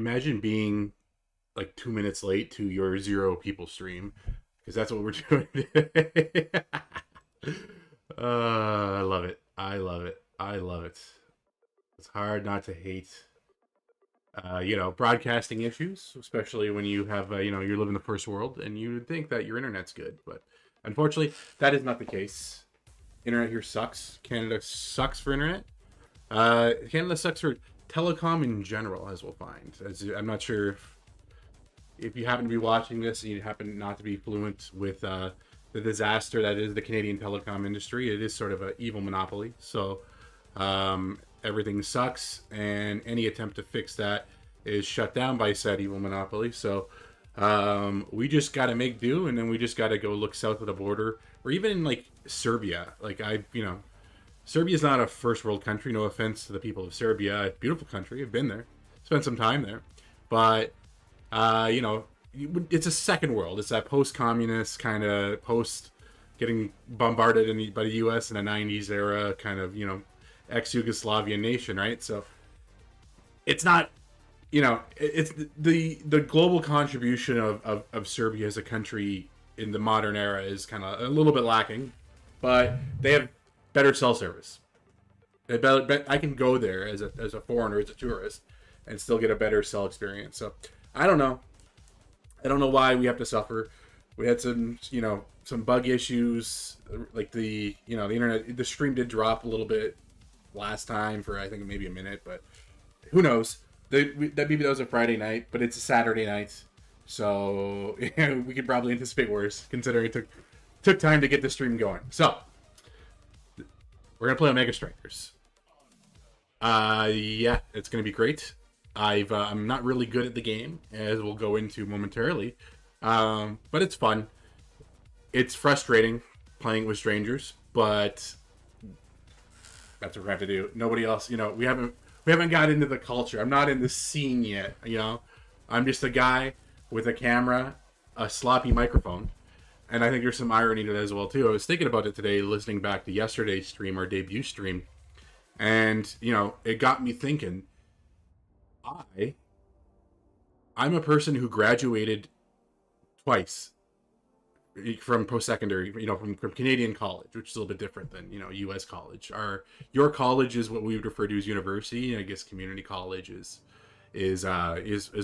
imagine being like 2 minutes late to your zero people stream because that's what we're doing today. I love it. I love it. I love it. It's hard not to hate, broadcasting issues, especially when you have, you live in the first world and you think that your internet's good. But unfortunately, that is not the case. Internet here sucks. Canada sucks for internet. Canada sucks for telecom in general, as we'll find. I'm not sure if you happen to be watching this and you happen not to be fluent with the disaster that is the Canadian telecom industry. It is sort of an evil monopoly. So everything sucks, and any attempt to fix that is shut down by said evil monopoly. So we just got to make do, and then we just got to go look south of the border, or even in like Serbia. Serbia is not a first world country. No offense to the people of Serbia. Beautiful country. I've been there. Spent some time there. But, it's a second world. It's that post-communist kind of post getting bombarded by the U.S. in the 90s era kind of, ex-Yugoslavian nation, right? So it's not, it's the global contribution of Serbia as a country in the modern era is kind of a little bit lacking. But they have better cell service. I can go there as a foreigner, as a tourist, and still get a better cell experience. So I don't know. I don't know why we have to suffer. We had some bug issues, like the internet. The stream did drop a little bit last time for I think maybe a minute, but who knows? That maybe that was a Friday night, but it's a Saturday night, so we could probably anticipate worse considering it took time to get the stream going. So we're gonna play Omega Strikers. Yeah, it's gonna be great. I'm not really good at the game, as we'll go into momentarily, but it's fun. It's frustrating playing with strangers, but that's what we have to do. Nobody else, we haven't got into the culture. I'm not in the scene yet. I'm just a guy with a camera, a sloppy microphone, and I think there's some irony to that as well too. I was thinking about it today, listening back to yesterday's stream, our debut stream, and it got me thinking. I'm a person who graduated twice from post-secondary, from Canadian college, which is a little bit different than, U.S. college. Your college is what we would refer to as university, and I guess community college is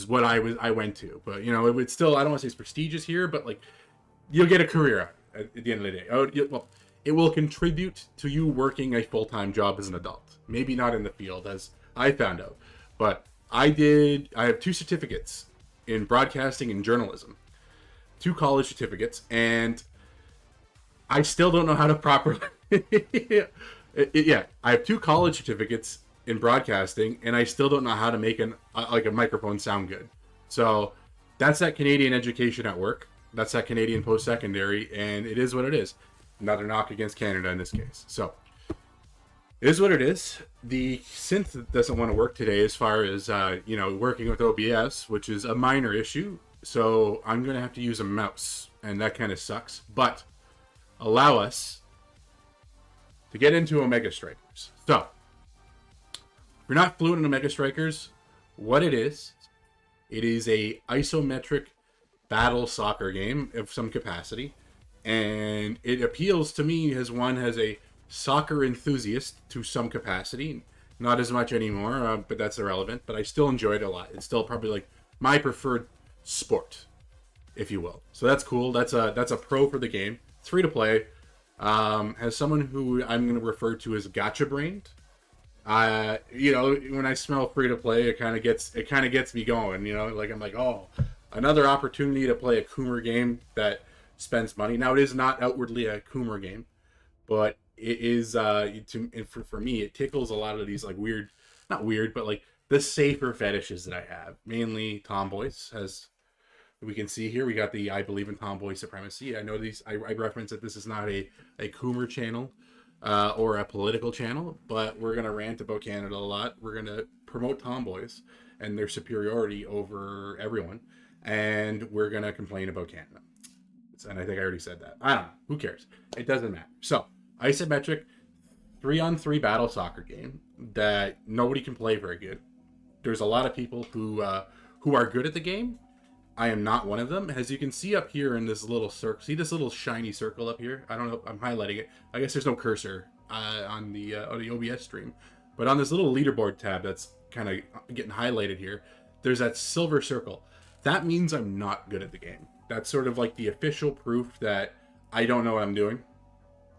what I went to. But, it would still, I don't want to say it's prestigious here, but like you'll get a career at the end of the day. It will contribute to you working a full-time job as an adult. Maybe not in the field, as I found out, but I have 2 certificates in broadcasting and journalism, 2 college certificates, and I still don't know how to properly. Yeah, I have 2 college certificates in broadcasting, and I still don't know how to make a microphone sound good. So that's that Canadian education at work. That's that Canadian post-secondary, and it is what it is. Not a knock against Canada in this case. So it is what it is. The synth doesn't want to work today as far as, working with OBS, which is a minor issue. So I'm going to have to use a mouse, and that kind of sucks. But allow us to get into Omega Strikers. So if you're not fluent in Omega Strikers, what it is a isometric battle soccer game of some capacity. And it appeals to me as one as a soccer enthusiast to some capacity, not as much anymore, but that's irrelevant. But I still enjoy it a lot. It's still probably like my preferred sport, if you will. So that's cool. That's a pro for the game. It's free to play. As someone who I'm going to refer to as gacha brained, when I smell free to play, it kind of gets me going. Like I'm like, oh, another opportunity to play a Coomer game that spends money. Now it is not outwardly a Coomer game, but it is for me it tickles a lot of these like not weird, but like the safer fetishes that I have, mainly tomboys. As we can see here, we got the I believe in tomboy supremacy. I know I reference that this is not a Coomer channel or a political channel, but we're gonna rant about Canada a lot. We're gonna promote tomboys and their superiority over everyone, and we're gonna complain about Canada. And I think I already said that. I don't know. Who cares? It doesn't matter. So isometric 3-on-3 battle soccer game that nobody can play very good. There's a lot of people who who are good at the game. I am not one of them. As you can see up here in this little circle, see this little shiny circle up here? I don't know. I'm highlighting it. I guess there's no cursor on the OBS stream, but on this little leaderboard tab that's kind of getting highlighted here, there's that silver circle. That means I'm not good at the game. That's sort of like the official proof that I don't know what I'm doing.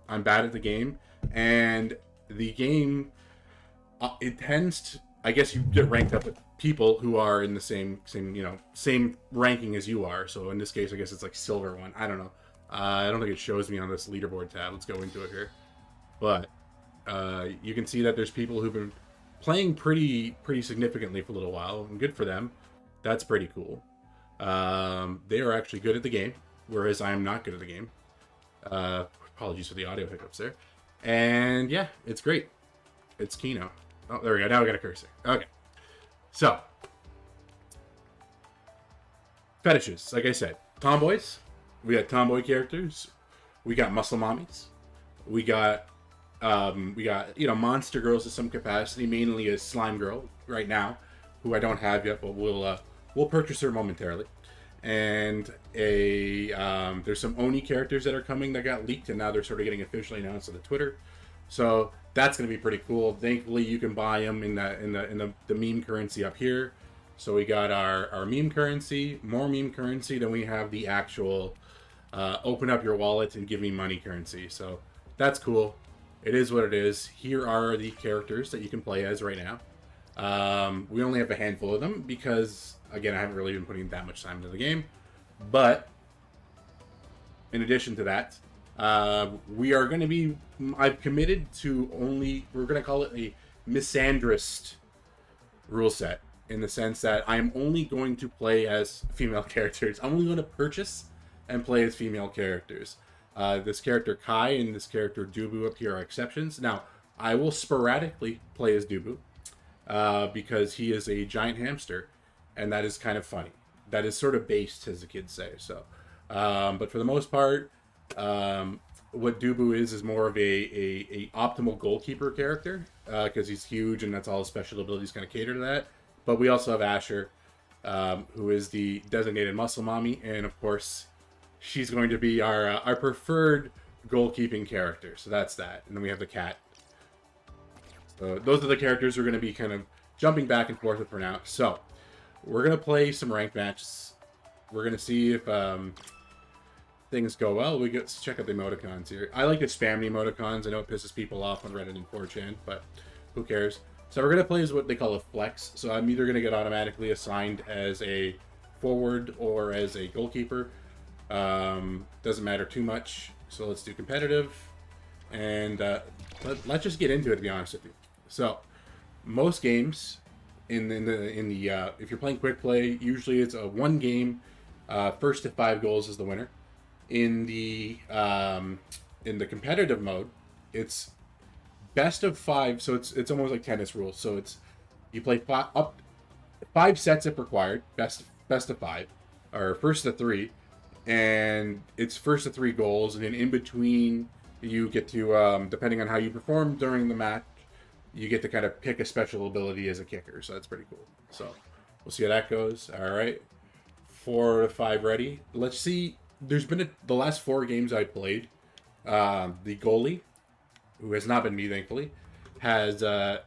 I'm bad at the game, and the game it tends to, I guess you get ranked up with people who are in the same ranking as you are. So in this case, I guess it's like silver one. I don't know. I don't think it shows me on this leaderboard tab. Let's go into it here. But you can see that there's people who've been playing pretty significantly for a little while, and good for them. That's pretty cool. They are actually good at the game, whereas I am not good at the game. Apologies for the audio hiccups there. And yeah, it's great. It's Kino. Oh, there we go. Now we got a cursor. Okay. So, fetishes. Like I said, tomboys. We got tomboy characters. We got muscle mommies. We got monster girls to some capacity, mainly a slime girl right now, who I don't have yet, but we'll purchase her momentarily. And there's some Oni characters that are coming that got leaked, and now they're sort of getting officially announced on the Twitter. So that's going to be pretty cool. Thankfully, you can buy them in the meme currency up here. So we got our meme currency, more meme currency, then we have the actual open up your wallet and give me money currency. So that's cool. It is what it is. Here are the characters that you can play as right now. We only have a handful of them because, again, I haven't really been putting that much time into the game. But in addition to that, we are going to be, I've committed to we're going to call it a misandrist rule set, in the sense that I'm only going to play as female characters. I'm only going to purchase and play as female characters. This character Kai and this character Dubu up here are exceptions. Now, I will sporadically play as Dubu because he is a giant hamster, and that is kind of funny. That is sort of based, as the kids say. So, but for the most part, what Dubu is more of a optimal goalkeeper character because he's huge and that's all his special abilities kind of cater to that. But we also have Asher, who is the designated muscle mommy, and of course, she's going to be our preferred goalkeeping character. So that's that. And then we have the cat. So those are the characters we're going to be kind of jumping back and forth with for now. So we're going to play some ranked matches. We're going to see if things go well. Let's check out the emoticons here. I like to spam the emoticons. I know it pisses people off on Reddit and 4chan, but who cares? So we're going to play as what they call a flex. So I'm either going to get automatically assigned as a forward or as a goalkeeper. Doesn't matter too much. So let's do competitive. And let's just get into it, to be honest with you. So most games in the if you're playing quick play, usually it's a one game. First to 5 goals is the winner. In the competitive mode, it's best of 5. So it's almost like tennis rules. So it's you play 5 sets if required. Best of 5 or first to 3, and it's first to 3 goals, and then in between you get to depending on how you perform during the match, you get to kind of pick a special ability as a kicker. So that's pretty cool. So we'll see how that goes. All right, 4 to 5 ready. Let's see. There's been the last 4 games I played. The goalie, who has not been me, thankfully, has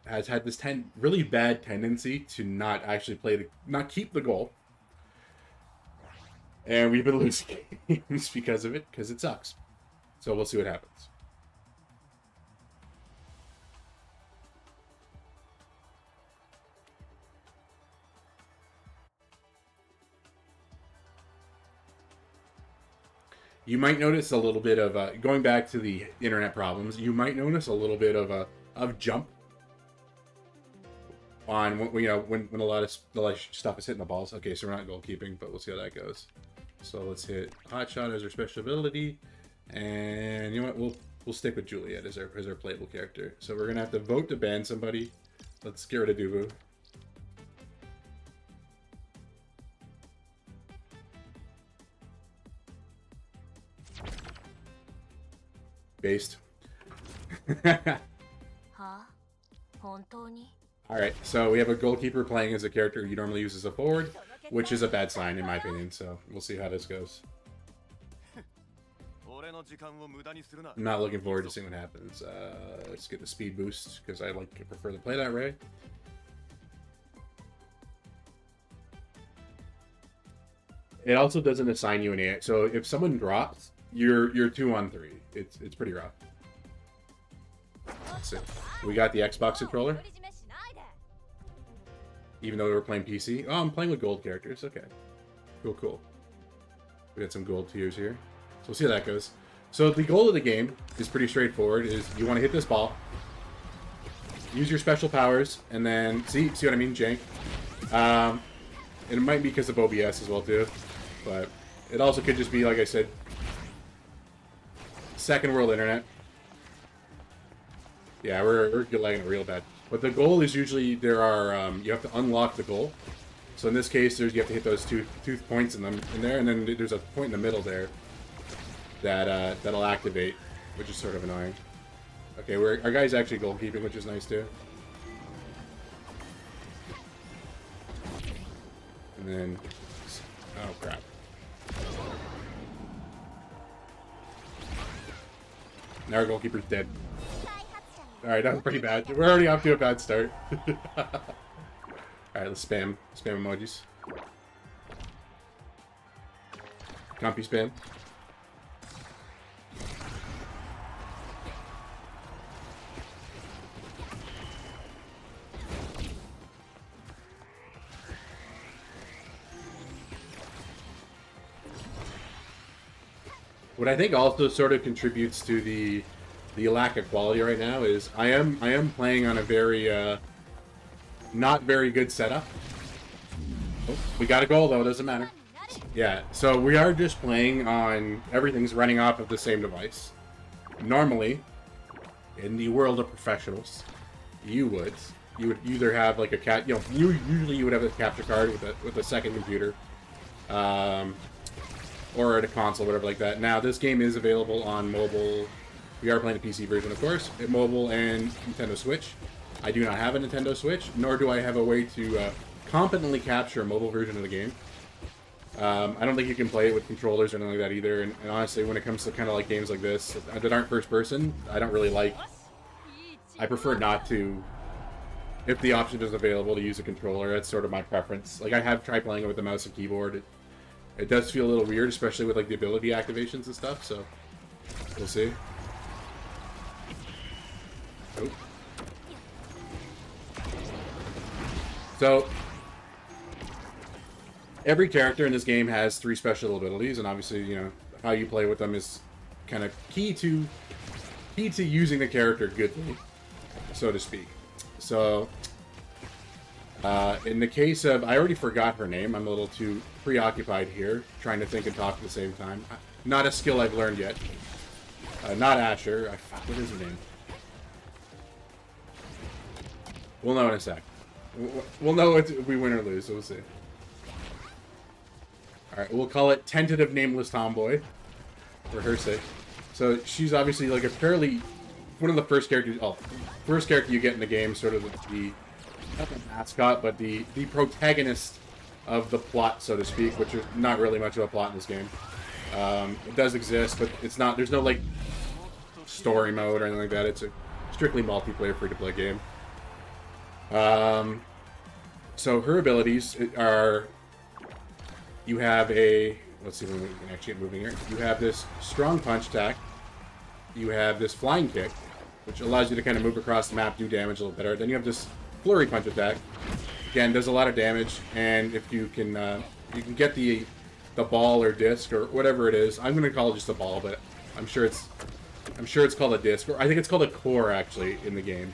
had this really bad tendency to not actually not keep the goal, and we've been losing games because of it, because it sucks. So we'll see what happens. You might notice a little bit of going back to the internet problems. You might notice a little bit of jump on when a lot of stuff is hitting the balls. Okay, so we're not goalkeeping, but we'll see how that goes. So let's hit hot shot as our special ability, and you know what? We'll stick with Juliet as our playable character. So we're gonna have to vote to ban somebody. Let's get rid of Dubu. Based. Alright, so we have a goalkeeper playing as a character you normally use as a forward. which is a bad sign in my opinion. So we'll see how this goes. I'm not looking forward to seeing what happens. Let's get the speed boost because I prefer to play that way. It also doesn't assign you any. So if someone drops, you're 2-on-3. It's pretty rough. Let's see. We got the Xbox controller. Even though we were playing PC. Oh, I'm playing with gold characters. Okay. Cool, cool. We got some gold tiers here. So we'll see how that goes. So the goal of the game is pretty straightforward. Is you want to hit this ball, use your special powers, and then see what I mean, jank. And it might be because of OBS as well too, but it also could just be, like I said, second world internet. Yeah, we're lagging it real bad. But the goal is usually you have to unlock the goal. So in this case, you have to hit those two points in there, and then there's a point in the middle there that'll activate, which is sort of annoying. Okay, our guy's actually goalkeeping, which is nice too. And then, oh crap. Now our goalkeeper's dead. Alright, that was pretty bad. We're already off to a bad start. Alright, let's spam emojis. Compy spam. What I think also sort of contributes to the lack of quality right now is I am playing on a very not very good setup. Oh, we got a goal though, doesn't matter. Yeah, so we are just playing on everything's running off of the same device. Normally, in the world of professionals, you would either have like a usually you would have a capture card with a second computer. Or at a console, whatever like that. Now, this game is available on mobile. We are playing the PC version, of course, at mobile and Nintendo Switch. I do not have a Nintendo Switch, nor do I have a way to competently capture a mobile version of the game. I don't think you can play it with controllers or anything like that either. And honestly, when it comes to kind of like games like this that aren't first person, I don't really like. I prefer not to. If the option is available to use a controller, that's sort of my preference. Like I have tried playing it with the mouse and keyboard. It does feel a little weird, especially with like the ability activations and stuff, so we'll see. Oh. So every character in this game has 3 special abilities, and obviously, you know, how you play with them is kind of key to using the character goodly, so to speak. So in the case of, I already forgot her name. I'm a little too preoccupied here, trying to think and talk at the same time. Not a skill I've learned yet. Not Asher. What is her name? We'll know in a sec. We'll know if we win or lose, so we'll see. Alright, we'll call it Tentative Nameless Tomboy. For her sake. So she's obviously like a fairly... one of the first characters... oh, first character you get in the game, sort of the not the mascot, but the protagonist of the plot, so to speak, which is not really much of a plot in this game. It does exist, but it's not. There's no like story mode or anything like that. It's a strictly multiplayer, free-to-play game. So her abilities are. You have a. Let's see if we can actually get moving here. You have this strong punch attack. You have this flying kick, which allows you to kind of move across the map, do damage a little better. Then you have this flurry punch attack. Again, does a lot of damage, and if you can get the ball or disc or whatever it is. I'm gonna call it just a ball, but I'm sure it's called a disc, or I think it's called a core actually in the game.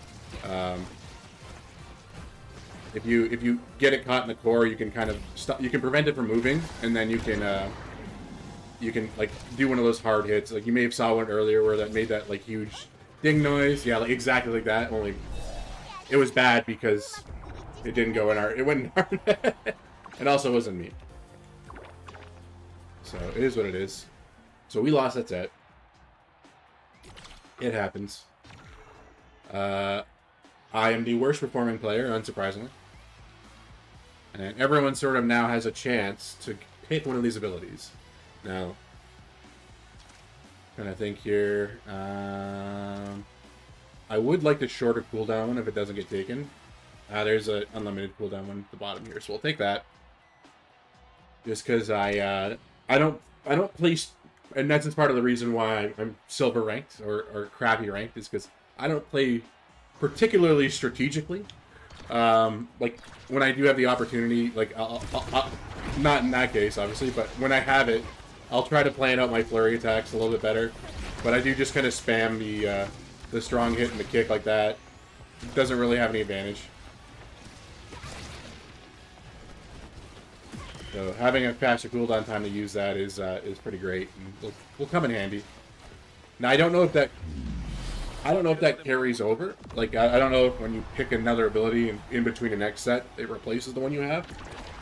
If you get it caught in the core, you can kind of stop. You can prevent it from moving, and then you can like do one of those hard hits. Like you may have saw one earlier where that made that like huge ding noise. Yeah, like exactly like that. Only it was bad because it didn't go in it went in our net. It also wasn't me. So it is what it is. So we lost. That's it. It happens. I am the worst performing player, unsurprisingly. And everyone sort of now has a chance to pick one of these abilities. Now, trying to think here. I would like the shorter cooldown one if it doesn't get taken. There's an unlimited cooldown one at the bottom here, so we'll take that. Just because I don't play, and that's part of the reason why I'm silver ranked or crappy ranked, is because I don't play particularly strategically. Like when I do have the opportunity, like I'll not in that case obviously, but when I have it, I'll try to plan out my flurry attacks a little bit better. But I do just kind of spam the strong hit and the kick like that. It doesn't really have any advantage. So having a faster cooldown time to use that is pretty great, and will come in handy. Now I don't know if that carries over. Like I don't know if when you pick another ability in between the next set, it replaces the one you have.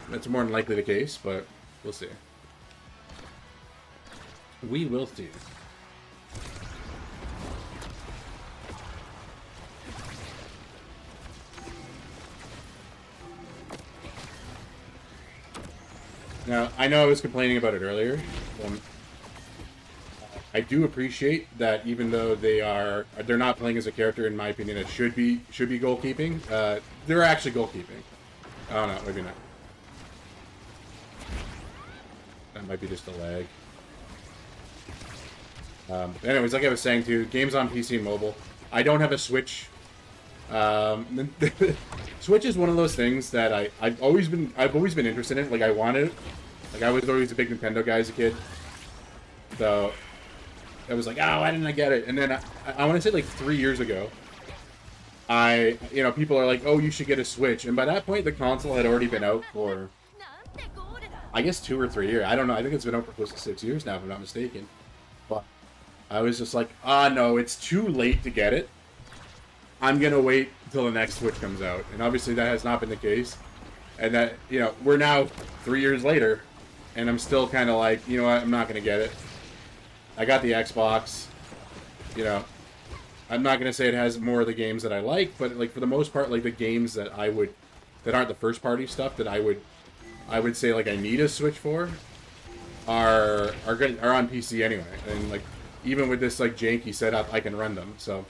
That's more than likely the case, but we'll see. We will see. Now, I know I was complaining about it earlier. I do appreciate that even though they're not playing as a character, in my opinion, that should be goalkeeping. They're actually goalkeeping. Oh no, maybe not. That might be just a lag. Anyways, like I was saying too, games on PC and mobile. I don't have a Switch. Switch is one of those things that I've always been interested in. Like I wanted it. Like I was always a big Nintendo guy as a kid. So I was like, oh, why didn't I get it? And then I want to say like 3 years ago, people are like, oh, you should get a Switch. And by that point, the console had already been out for, I guess, 2 or 3 years. I don't know. I think it's been out for close to 6 years now, if I'm not mistaken. But I was just like, no, it's too late to get it. I'm going to wait until the next Switch comes out. And obviously that has not been the case. And that, we're now 3 years later, and I'm still kind of like, you know what, I'm not going to get it. I got the Xbox, I'm not going to say it has more of the games that I like, but like for the most part, like the games that aren't the first party stuff that I would say like I need a Switch for are on PC anyway. And like even with this like janky setup, I can run them. So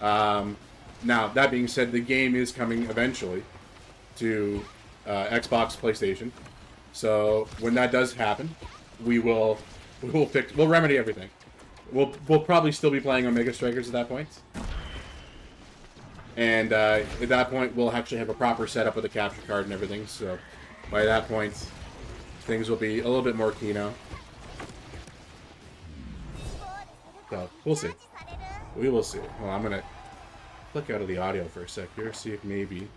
now that being said, the game is coming eventually to Xbox, PlayStation. So when that does happen, we'll remedy everything. We'll probably still be playing Omega Strikers at that point. And at that point, we'll actually have a proper setup with a capture card and everything. So by that point, things will be a little bit more keynote. So we'll see. We will see. Well, I'm gonna click out of the audio for a sec here, see if maybe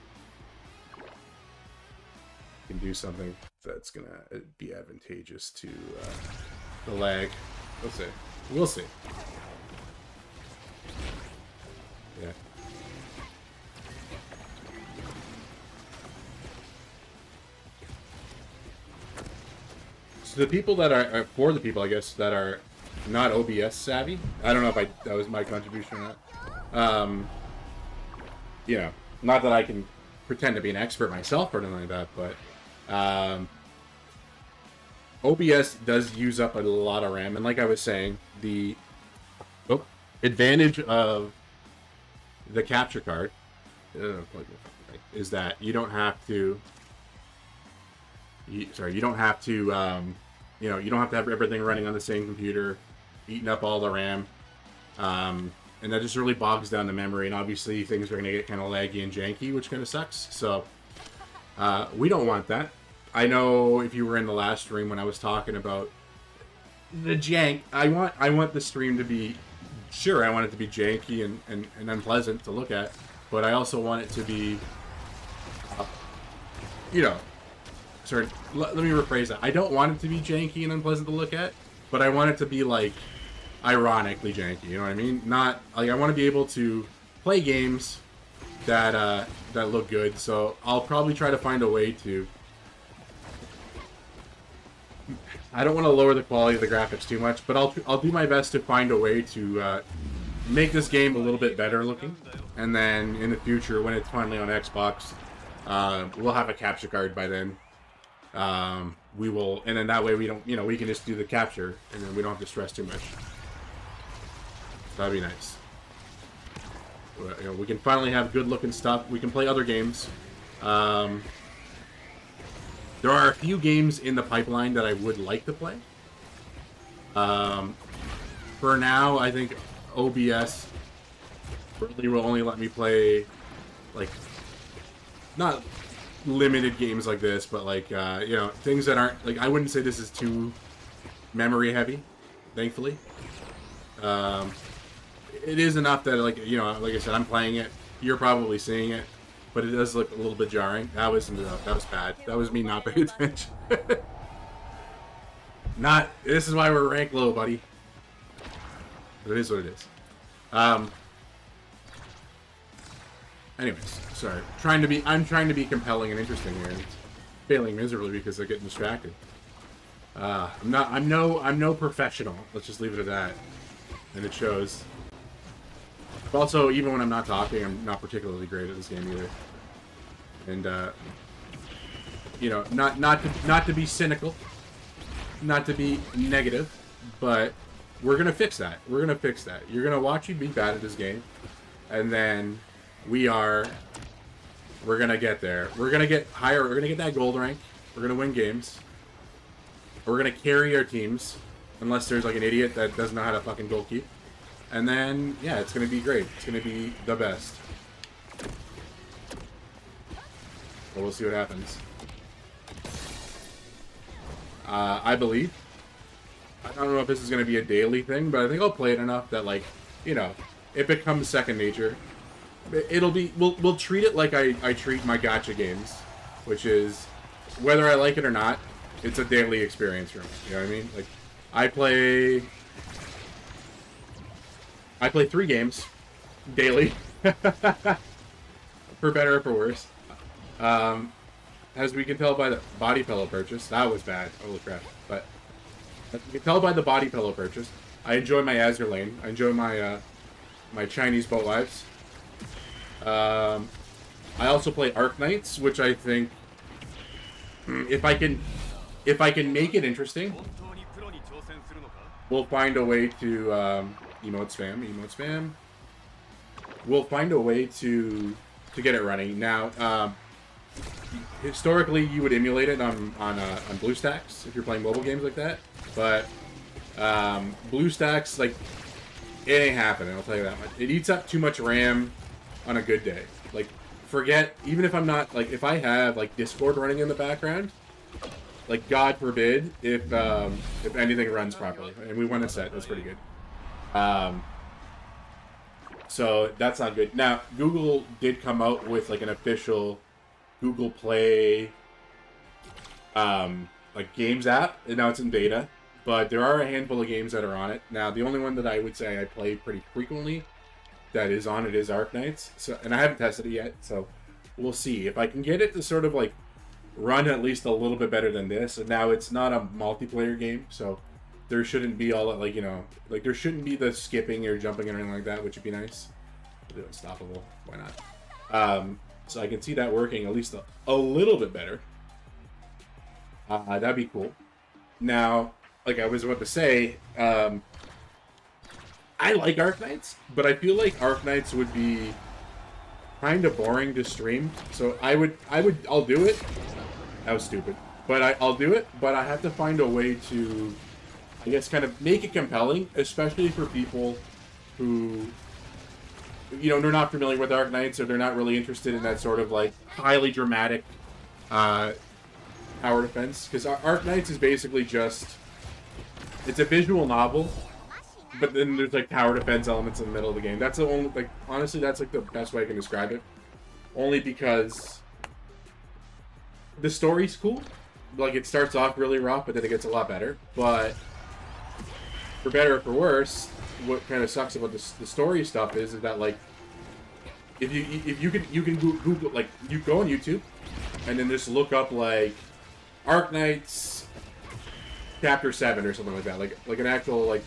can do something that's gonna be advantageous to the lag. We'll see. We'll see. Yeah. So the people that are for the people, I guess, that are not OBS savvy. I don't know if that was my contribution or not. Not that I can pretend to be an expert myself or anything like that, but OBS does use up a lot of RAM, and like I was saying, the advantage of the capture card is that you don't have to. You don't have to. You don't have to have everything running on the same computer, eating up all the RAM, and that just really bogs down the memory. And obviously, things are going to get kind of laggy and janky, which kind of sucks. So we don't want that. I know if you were in the last stream when I was talking about the jank, I want the stream to be, sure, I want it to be janky and unpleasant to look at, but I also want it to be, let me rephrase that. I don't want it to be janky and unpleasant to look at, but I want it to be, like, ironically janky, you know what I mean? Not, like, I want to be able to play games that look good, so I'll probably try to find a way to, I don't want to lower the quality of the graphics too much, but I'll do my best to find a way to make this game a little bit better looking, and then in the future when it's finally on Xbox, We'll have a capture card by then. We will, and then that way we don't, we can just do the capture, and then we don't have to stress too much. That'd be nice. We can finally have good-looking stuff. We can play other games. There are a few games in the pipeline that I would like to play. For now, I think OBS really will only let me play, like, not limited games like this, but like, things that aren't, like, I wouldn't say this is too memory heavy, thankfully. It is enough that, like, like I said, I'm playing it, you're probably seeing it, but it does look a little bit jarring. That was bad. That was me not paying attention. This is why we're ranked low, buddy. But it is what it is. Anyways, sorry. I'm trying to be compelling and interesting here, and it's failing miserably because I get distracted. I'm no professional. Let's just leave it at that. And it shows. But also, even when I'm not talking, I'm not particularly great at this game either. And not to be cynical, not to be negative, but we're gonna fix that. We're gonna fix that. You're gonna watch me be bad at this game, and then we're gonna get there. We're gonna get higher. We're gonna get that gold rank. We're gonna win games. We're gonna carry our teams, unless there's like an idiot that doesn't know how to fucking goal keep. And then, yeah, it's gonna be great. It's gonna be the best. But we'll see what happens. I believe. I don't know if this is gonna be a daily thing, but I think I'll play it enough that, like, it becomes second nature. It'll be, we'll treat it like I treat my gacha games, which is, whether I like it or not, it's a daily experience for me. You know what I mean? Like, I play 3 games daily, for better or for worse. As we can tell by the body pillow purchase, that was bad. Holy crap! But as you can tell by the body pillow purchase, I enjoy my Azure lane. I enjoy my my Chinese boat wives. I also play Arc Knights, which I think, if I can make it interesting, we'll find a way to emote spam. We'll find a way to get it running. Now, historically, you would emulate it on BlueStacks if you're playing mobile games like that. But BlueStacks, like, it ain't happening. I'll tell you that much. It eats up too much RAM on a good day. Like, forget, even if I'm not, like, if I have, like, Discord running in the background, like, God forbid if anything runs properly. And we won a set. That's pretty good. So that's not good. Now, Google did come out with, like, an official Google Play like games app, and now it's in beta. But there are a handful of games that are on it. Now, the only one that I would say I play pretty frequently that is on it is Arc Knights. So, and I haven't tested it yet, so we'll see. If I can get it to sort of, like, run at least a little bit better than this. And now it's not a multiplayer game, so there shouldn't be all that, like, like, there shouldn't be the skipping or jumping or anything like that, which would be nice. Do unstoppable. Why not? So I can see that working at least a little bit better. That'd be cool. Now, like I was about to say, I like Arc Knights, but I feel like Arc Knights would be kind of boring to stream. So I'll do it. That was stupid. But I'll do it, but I have to find a way to, I guess, kind of make it compelling, especially for people who, they're not familiar with Arc Knights, or they're not really interested in that sort of, like, highly dramatic tower defense. Because Arc Knights is basically just, it's a visual novel, but then there's, like, tower defense elements in the middle of the game. That's the only, like, honestly, that's, like, the best way I can describe it. Only because the story's cool. Like, it starts off really rough, but then it gets a lot better. But for better or for worse, what kind of sucks about the story stuff is that, like, if you can Google, like, you go on YouTube and then just look up, like, Arc Knights Chapter 7 or something like that, like an actual, like,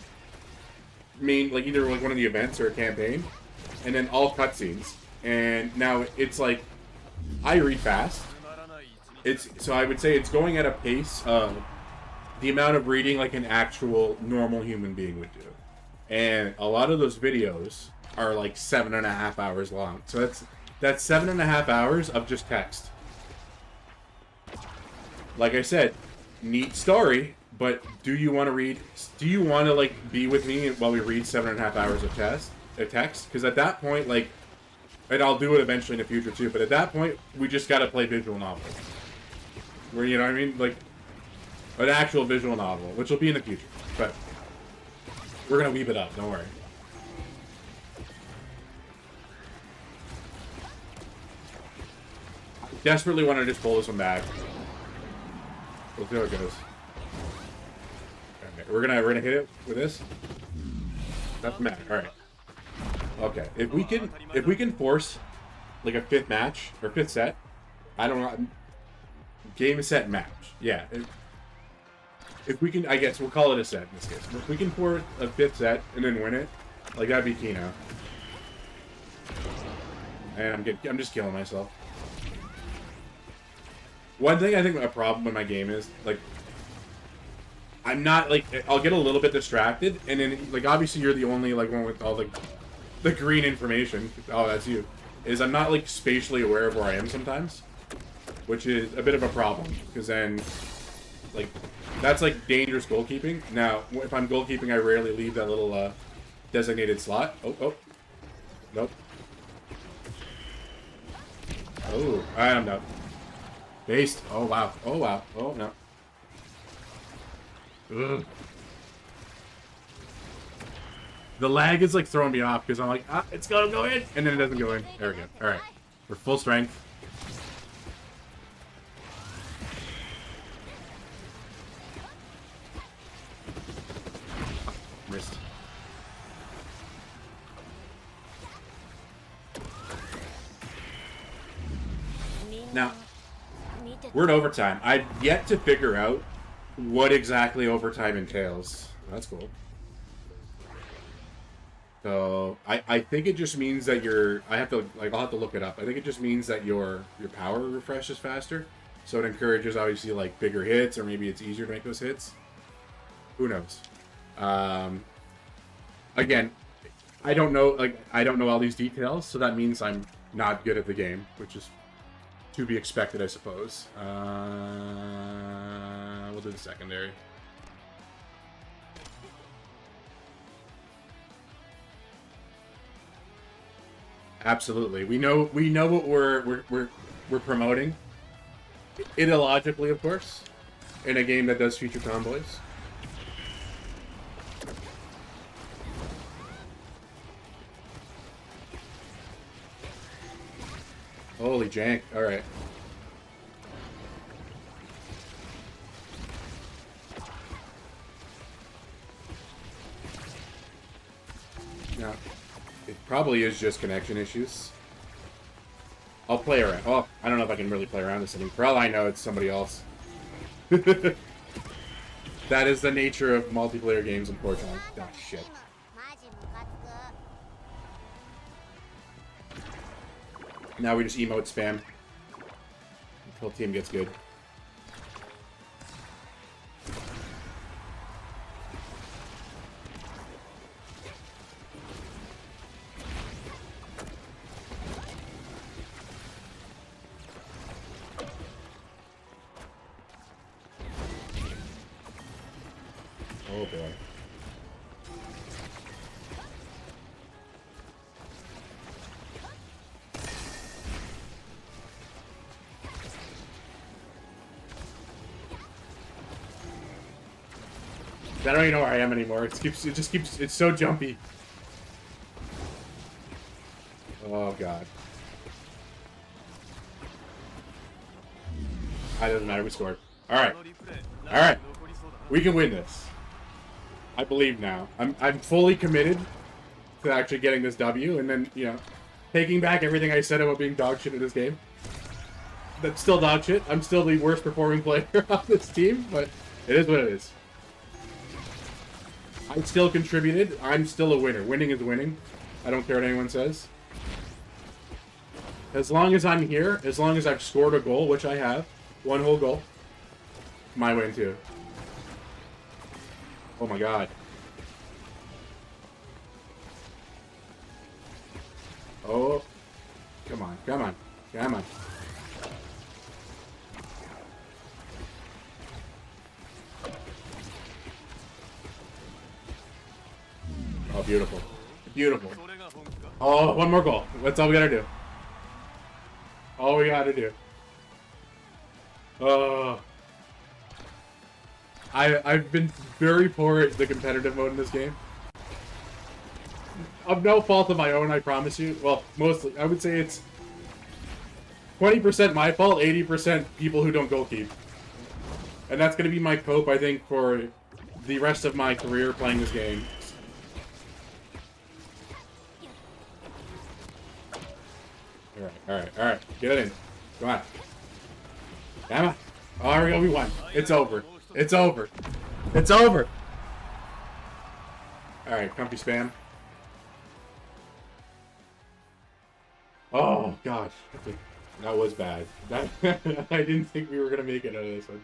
main, like, either like one of the events or a campaign, and then all cutscenes. And now it's like I read fast. So I would say it's going at a pace of the amount of reading like an actual normal human being would do. And a lot of those videos are like 7.5 hours long. So that's 7.5 hours of just text. Like I said, neat story, but do you want to read? Do you want to like be with me while we read 7.5 hours of text? Because at that point, like, and I'll do it eventually in the future too. But at that point, we just gotta play visual novels. Where, you know what I mean? Like, an actual visual novel, which will be in the future. But we're gonna weave it up, don't worry. I desperately want to just pull this one back. We'll see how it goes. Okay, we're gonna hit it with this. That's the match. Alright. Okay. If we can force like a 5th match or 5th set, I don't know. Game, set, match. Yeah. If we can, I guess we'll call it a set in this case. If we can force a 5th set and then win it, like, that'd be Kino. And I'm just killing myself. One thing I think a problem with my game is, like, I'm not, like, I'll get a little bit distracted, and then, like, obviously you're the only, like, one with all the green information. Oh, that's you. Is I'm not, like, spatially aware of where I am sometimes. Which is a bit of a problem, because then, like, that's, like, dangerous goalkeeping. Now, if I'm goalkeeping, I rarely leave that little, designated slot. Oh. Nope. Oh, I'm done. Based. Oh, wow. Oh, wow. Oh, no. Ugh. The lag is, like, throwing me off, because I'm like, it's gonna go in! And then it doesn't go in. There we go. Alright. We're full strength. Missed. Now, we're in overtime. I've yet to figure out what exactly overtime entails. That's cool. So, I think it just means that I'll have to look it up. I think it just means that your power refreshes faster. So it encourages, obviously, like, bigger hits, or maybe it's easier to make those hits. Who knows? Again, I don't know all these details, so that means I'm not good at the game, which is to be expected, I suppose. We'll do the secondary. Absolutely, we know what we're promoting. Ideologically, of course, in a game that does feature tomboys. Holy jank. Alright. Now, it probably is just connection issues. I'll play around. Oh, I don't know if I can really play around this anymore. For all I know, it's somebody else. That is the nature of multiplayer games, unfortunately. Oh, shit. Now we just emote spam until team gets good. Oh boy. I don't even know where I am anymore. It just keeps, it's so jumpy. Oh god. It doesn't matter, we scored. Alright. Alright. We can win this. I believe now. I'm fully committed to actually getting this W, and then, you know, taking back everything I said about being dog shit in this game. That's still dog shit. I'm still the worst performing player on this team, but it is what it is. I still contributed. I'm still a winner. Winning is winning. I don't care what anyone says. As long as I'm here, as long as I've scored a goal, which I have, one whole goal, my win too. Oh my god. Oh. Come on, come on, come on. Oh, beautiful. Beautiful. Oh, one more goal. That's all we gotta do. All we gotta do. I've been very poor at the competitive mode in this game. Of no fault of my own, I promise you. Well, mostly. I would say it's 20% my fault, 80% people who don't goalkeep. And that's going to be my cope, I think, for the rest of my career playing this game. Alright. Get it in. Come on. Come on. Oh, here we go. We won. It's over. It's over. It's over. Alright, comfy spam. Oh, gosh. That was bad. That I didn't think we were going to make it out of this one.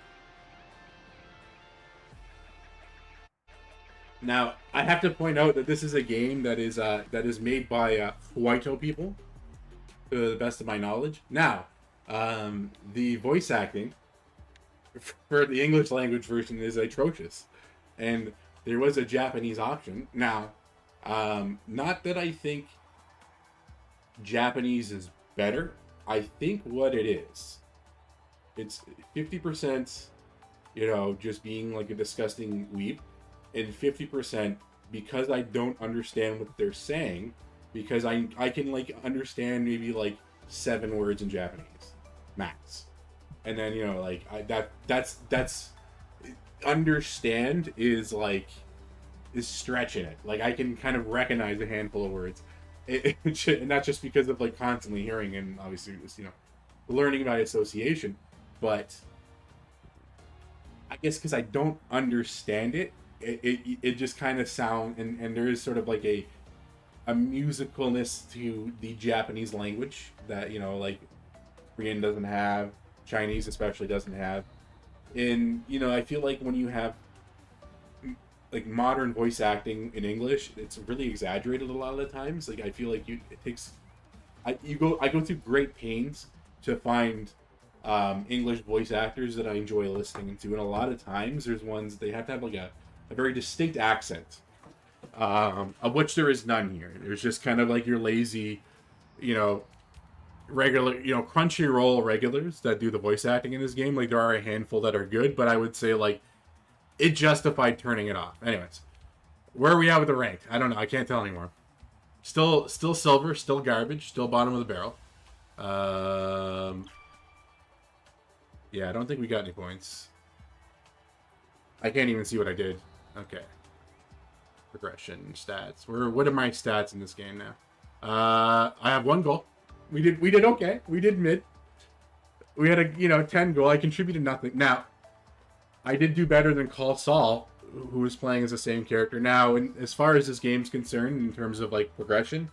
Now, I have to point out that this is a game that is made by Huaito people, to the best of my knowledge. Now, the voice acting for the English language version is atrocious, and there was a Japanese option. Now, not that I think Japanese is better. I think what it is, it's 50%, you know, just being like a disgusting weep, and 50% because I don't understand what they're saying, because I can like understand maybe like 7 words in Japanese max, and then, you know, like that's understand is stretching it. Like, I can kind of recognize a handful of words, and not just because of like constantly hearing and obviously just, you know, learning by association, but I guess because I don't understand it, it just kind of sound, and there is sort of like a musicalness to the Japanese language that, you know, like Korean doesn't have, Chinese especially doesn't have. And, you know, I feel like when you have like modern voice acting in English, it's really exaggerated a lot of the times. Like, I feel like I go through great pains to find English voice actors that I enjoy listening to, and a lot of times there's ones they have to have like a very distinct accent, of which there is none here. There's just kind of like your lazy, you know, regular, you know, Crunchyroll regulars that do the voice acting in this game. Like, there are a handful that are good, but I would say like it justified turning it off. Anyways, where are we at with the rank? I don't know. I can't tell anymore. Still silver, still garbage, still bottom of the barrel. Yeah, I don't think we got any points. I can't even see what I did. Okay. Progression, stats. What are my stats in this game now? I have 1 goal. We did okay. We did mid. We had a, you know, 10 goal. I contributed nothing. Now, I did do better than Call Saul, who was playing as the same character. Now, as far as this game's concerned, in terms of like progression,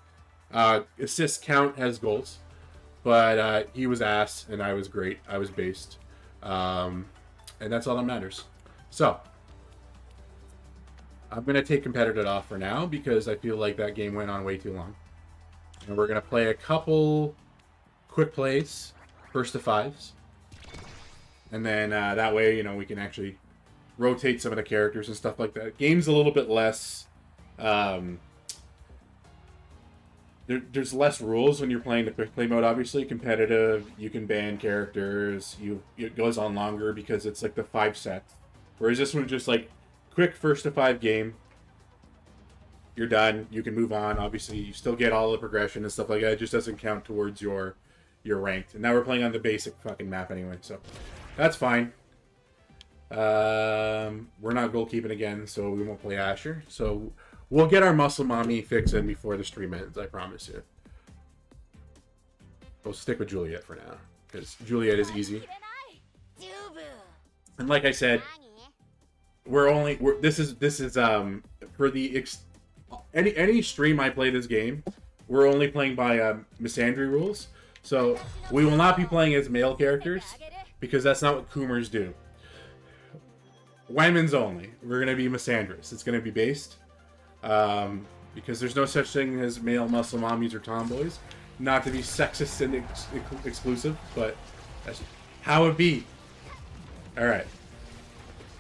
assists count as goals, but he was ass and I was great. I was based, and that's all that matters. So I'm gonna take competitive off for now because I feel like that game went on way too long, and we're gonna play a couple quick plays, first to 5s. And then that way, you know, we can actually rotate some of the characters and stuff like that. Game's a little bit less... there's less rules when you're playing the quick play mode, obviously. Competitive, you can ban characters. It goes on longer because it's like the 5 set. Whereas this one's just like quick first to 5 game. You're done. You can move on. Obviously, you still get all the progression and stuff like that. It just doesn't count towards your ranked. And now we're playing on the basic fucking map anyway, so... That's fine. We're not goalkeeping again, so we won't play Asher. So we'll get our muscle mommy fix in before the stream ends, I promise you. We'll stick with Juliet for now, because Juliet is easy. And like I said, this is for the any stream I play this game, we're only playing by Misandry rules. So we will not be playing as male characters because that's not what Coomers do. Women's only. We're going to be Misandrous. It's going to be based. Because there's no such thing as male muscle mommies or tomboys. Not to be sexist and exclusive, but that's how it be. Alright.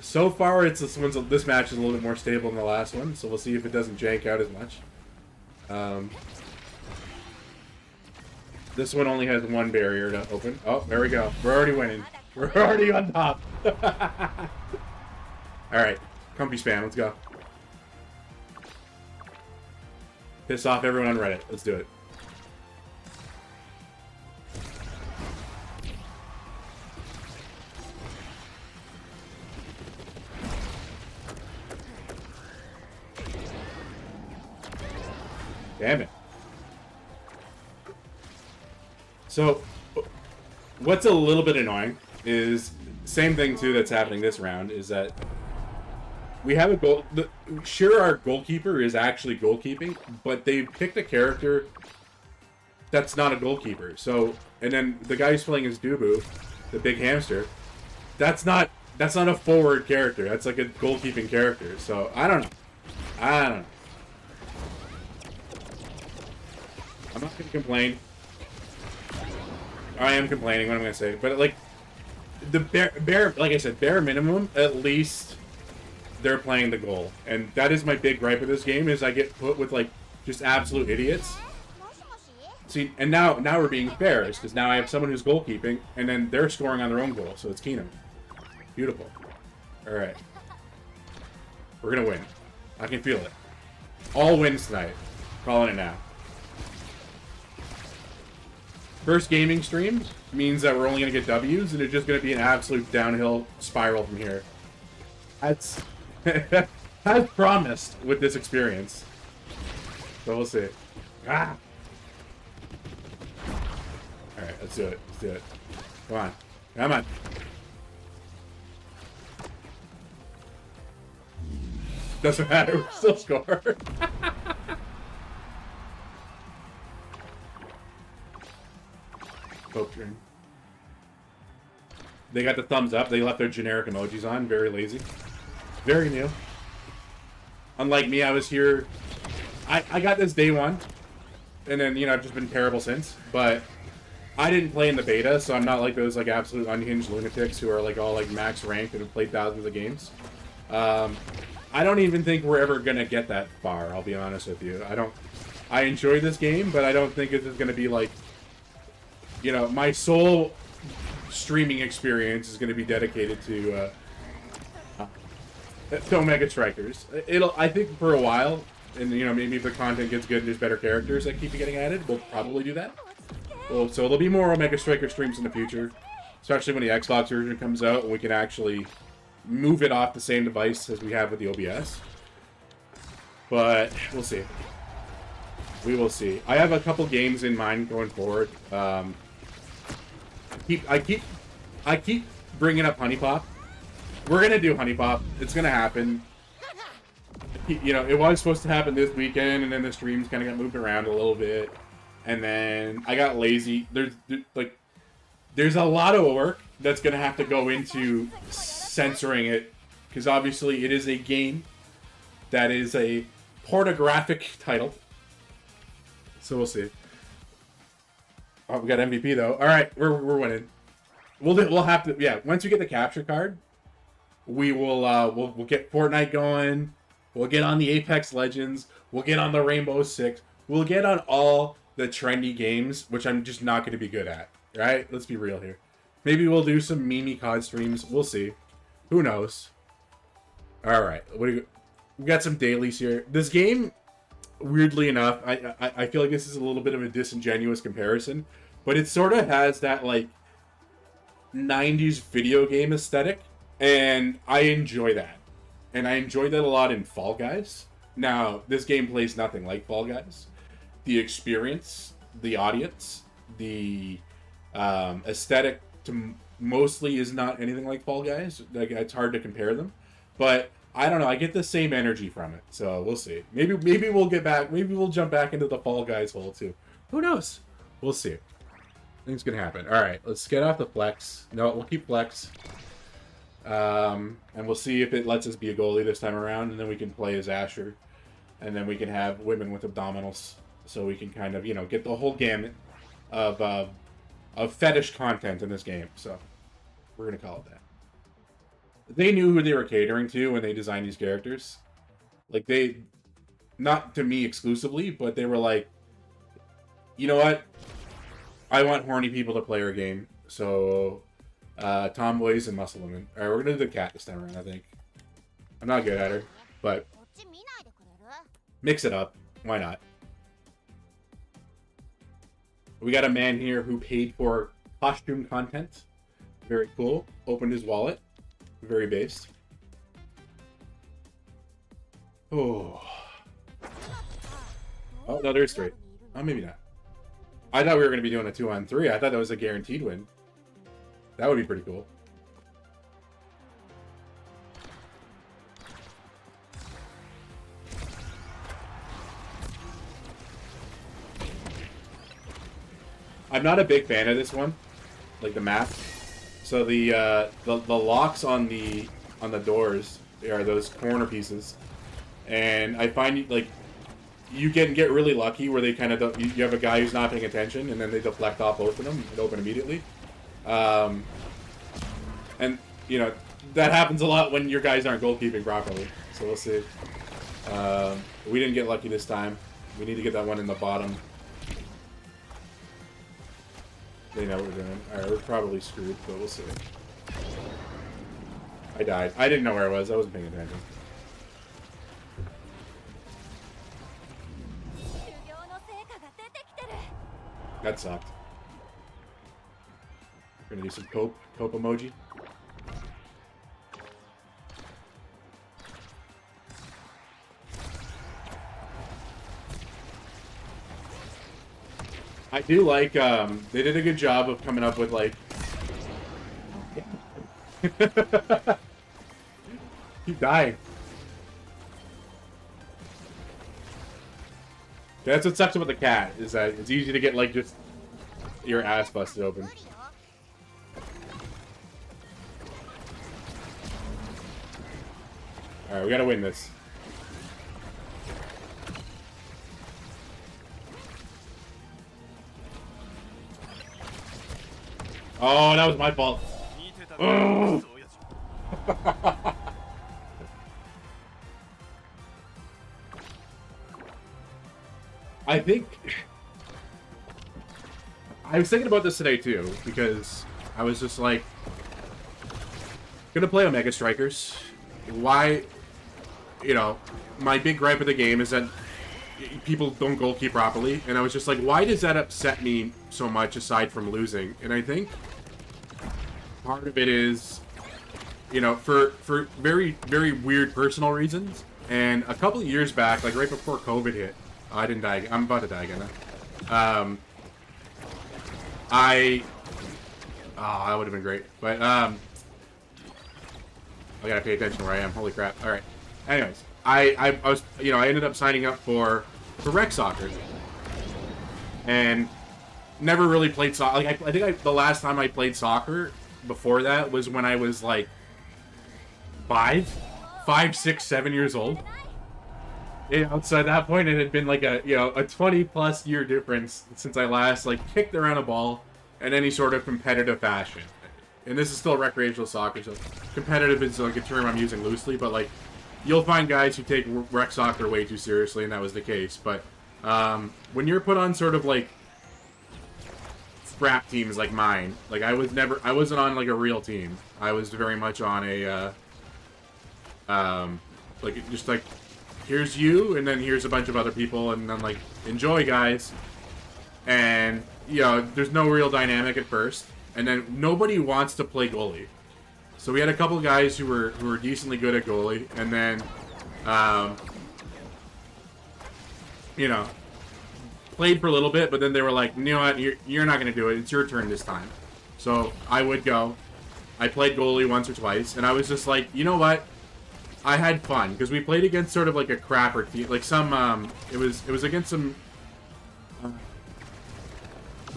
So far, this match is a little bit more stable than the last one, so we'll see if it doesn't jank out as much. This one only has one barrier to open. Oh, there we go. We're already winning. We're already on top. Alright. Comfy spam. Let's go. Piss off everyone on Reddit. Let's do it. Damn it. So, what's a little bit annoying is, same thing too that's happening this round, is that we have a goal. Sure, our goalkeeper is actually goalkeeping, but they picked a character that's not a goalkeeper. So, and then the guy who's playing as Dubu, the big hamster, that's not a forward character. That's like a goalkeeping character. So, I don't know. I'm not going to complain. I am complaining, what I'm going to say. But, like, the like I said, bare minimum, at least they're playing the goal. And that is my big gripe of this game, is I get put with, like, just absolute idiots. See, and now we're being fair, because now I have someone who's goalkeeping, and then they're scoring on their own goal, so it's Keenum. Beautiful. Alright. We're going to win. I can feel it. All wins tonight. Calling it now. First gaming stream means that we're only going to get W's, and it's just going to be an absolute downhill spiral from here. That's as promised with this experience. So we'll see. Ah! Alright, let's do it. Let's do it. Come on. Come on. Doesn't matter. We still score. Train. They got the thumbs up. They left their generic emojis on. Very lazy. Very new. Unlike me, I was here. I got this day one. And then, you know, I've just been terrible since. But I didn't play in the beta, so I'm not like those like absolute unhinged lunatics who are like all like max ranked and have played thousands of games. I don't even think we're ever gonna get that far, I'll be honest with you. I enjoy this game, but I don't think it's gonna be like, you know, my sole streaming experience is going to be dedicated to Omega Strikers. I think for a while, and you know, maybe if the content gets good and there's better characters that keep getting added, we'll probably do that. Well, so there'll be more Omega Striker streams in the future, especially when the Xbox version comes out and we can actually move it off the same device as we have with the OBS. But we'll see. We will see. I have a couple games in mind going forward. I keep bringing up Honey Pop. We're gonna do Honey Pop. It's gonna happen. You know, it was supposed to happen this weekend, and then the streams kind of got moved around a little bit, and then I got lazy. There's a lot of work that's gonna have to go into censoring it, because obviously it is a game that is a pornographic title. So we'll see. Oh, we got MVP though. All right, we're winning. We'll have to, yeah. Once we get the capture card, we will we'll get Fortnite going. We'll get on the Apex Legends. We'll get on the Rainbow Six. We'll get on all the trendy games, which I'm just not going to be good at. Right? Let's be real here. Maybe we'll do some Mimi COD streams. We'll see. Who knows? All right. We got some dailies here. This game, weirdly enough, I feel like this is a little bit of a disingenuous comparison, but it sort of has that like 90s video game aesthetic, and I enjoy that. And I enjoyed that a lot in Fall Guys. Now, this game plays nothing like Fall Guys. The experience, the audience, the aesthetic mostly is not anything like Fall Guys. Like, it's hard to compare them, but I don't know. I get the same energy from it, so we'll see. Maybe we'll get back. Maybe we'll jump back into the Fall Guys hole too. Who knows? We'll see. Things can happen. All right, let's get off the flex. No, we'll keep flex. And we'll see if it lets us be a goalie this time around, and then we can play as Asher. And then we can have women with abdominals. So we can kind of, you know, get the whole gamut of fetish content in this game. So we're going to call it that. They knew who they were catering to when they designed these characters. Like, they... Not to me exclusively, but they were like, you know what? I want horny people to play our game. So, tomboys and muscle women. Alright, we're going to do the cat this time around, I think. I'm not good at her, but... Mix it up. Why not? We got a man here who paid for costume content. Very cool. Opened his wallet. Very based. Oh. Oh, no, there's 3. Oh, maybe not. I thought we were going to be doing a 2-on-3. I thought that was a guaranteed win. That would be pretty cool. I'm not a big fan of this one, like the map. So the locks on the doors are those corner pieces, and I find like you can get really lucky where they kind of don't, you have a guy who's not paying attention, and then they deflect off both of them and open immediately. And you know that happens a lot when your guys aren't goalkeeping properly. So we'll see. We didn't get lucky this time. We need to get that one in the bottom. They know what we're doing. Alright, we're probably screwed, but we'll see. I died. I didn't know where I was. I wasn't paying attention. That sucked. We're gonna do some cope emoji. I do like, they did a good job of coming up with, like... Keep dying. That's what sucks about the cat, is that it's easy to get, like, just your ass busted open. Alright, we gotta win this. Oh, that was my fault. Oh. I think... I was thinking about this today, too, because I was just like... Gonna play Omega Strikers. Why... You know, my big gripe with the game is that people don't goalkeep properly, and I was just like, why does that upset me so much aside from losing? And I think part of it is, you know, for very, very weird personal reasons. And a couple of years back, like right before COVID hit, I didn't die again. I'm about to die again. That would have been great. But, I gotta pay attention where I am. Holy crap. Alright. Anyways, I was, you know, I ended up signing up for rec soccer. And never really played soccer. Like, I think the last time I played soccer before that was when I was, like, 5, 6, 7 years old. You know, so at that point it had been like a 20+ year difference since I last, like, kicked around a ball in any sort of competitive fashion. And this is still recreational soccer, so competitive is like a term I'm using loosely, but like, you'll find guys who take rec soccer way too seriously, and that was the case. But when you're put on sort of like scrap teams like mine, like I wasn't on like a real team. I was very much on a like just like, here's you, and then here's a bunch of other people, and then like, enjoy, guys. And you know, there's no real dynamic at first, and then nobody wants to play goalie. So we had a couple guys who were decently good at goalie, and then, you know, played for a little bit, but then they were like, you know what, you're not going to do it. It's your turn this time. So I would go. I played goalie once or twice, and I was just like, you know what? I had fun, because we played against sort of like a crapper team, like some, it was against some,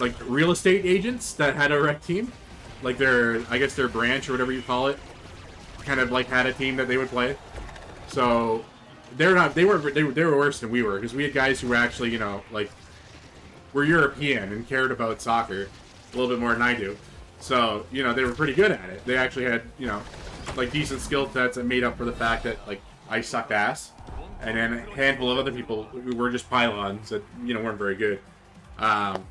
like real estate agents that had a rec team, like their, I guess their branch or whatever you call it, kind of like had a team that they would play. So they were worse than we were, because we had guys who were actually, you know, like, were European and cared about soccer a little bit more than I do. So, you know, they were pretty good at it. They actually had, you know, like decent skill sets that made up for the fact that, like, I sucked ass. And then a handful of other people who were just pylons that, you know, weren't very good. And